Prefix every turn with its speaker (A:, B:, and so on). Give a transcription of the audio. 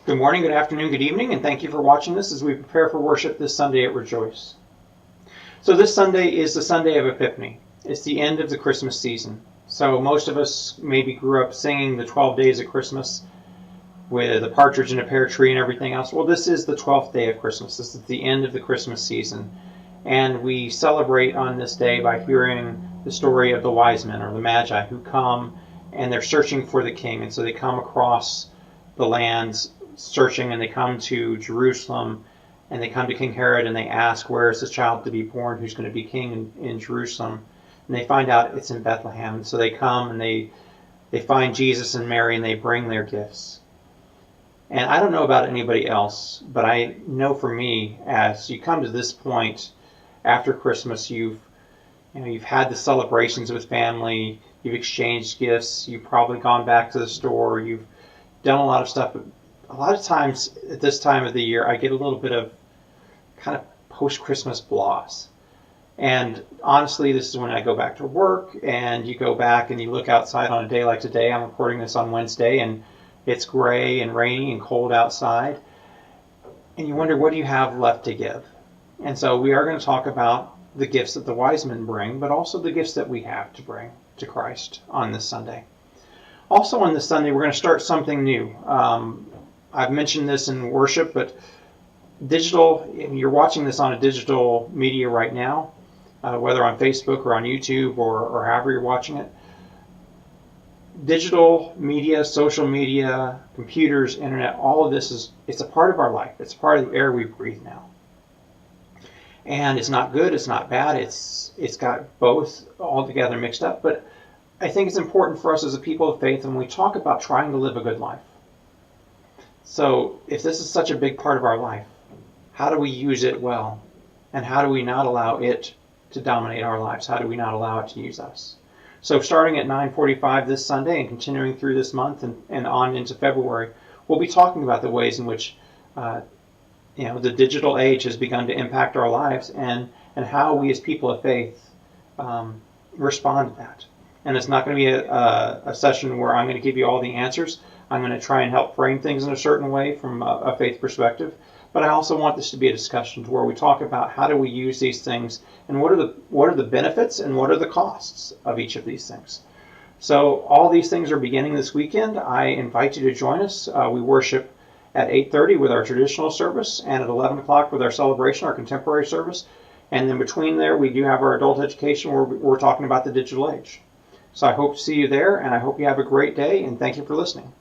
A: Good morning, good afternoon, good evening, and thank you for watching this as we prepare for worship this Sunday at Rejoice. So this Sunday is the Sunday of Epiphany. It's the end of the Christmas season. So most of us maybe grew up singing the 12 days of Christmas with a partridge in a pear tree and everything else. Well, this is the 12th day of Christmas. This is the end of the Christmas season. And we celebrate on this day by hearing the story of the wise men, or the magi, who come and they're searching for the king. And so they come across the lands searching, and they come to Jerusalem, and they come to King Herod, and they ask, where is this child to be born, who's going to be king in Jerusalem? And they find out it's in Bethlehem. And so they come and they find Jesus and Mary, and they bring their gifts. And I don't know about anybody else, but I know for me, as you come to this point after Christmas, you've had the celebrations with family, you've exchanged gifts, you've probably gone back to the store, you've done a lot of stuff. But a lot of times at this time of the year, I get a little bit of kind of post-Christmas blahs. And honestly, this is when I go back to work, and you go back and you look outside on a day like today. I'm recording this on Wednesday, and it's gray and rainy and cold outside. And you wonder, what do you have left to give? And so we are going to talk about the gifts that the wise men bring, but also the gifts that we have to bring to Christ on this Sunday. Also on this Sunday, we're going to start something new. I've mentioned this in worship, but digital, you're watching this on a digital media right now, whether on Facebook or on YouTube or however you're watching it. Digital media, social media, computers, internet, all of this it's a part of our life. It's part of the air we breathe now. And it's not good, it's not bad, it's got both all together mixed up. But I think it's important for us as a people of faith when we talk about trying to live a good life. So if this is such a big part of our life, how do we use it well? And how do we not allow it to dominate our lives? How do we not allow it to use us? So starting at 9:45 this Sunday and continuing through this month and on into February, we'll be talking about the ways in which the digital age has begun to impact our lives, and how we as people of faith respond to that. And it's not going to be a session where I'm going to give you all the answers. I'm going to try and help frame things in a certain way from a faith perspective. But I also want this to be a discussion to where we talk about how do we use these things, and what are the benefits and what are the costs of each of these things. So all these things are beginning this weekend. I invite you to join us. We worship at 8:30 with our traditional service, and at 11 o'clock with our celebration, our contemporary service. And then between there, we do have our adult education where we're talking about the digital age. So I hope to see you there, and I hope you have a great day, and thank you for listening.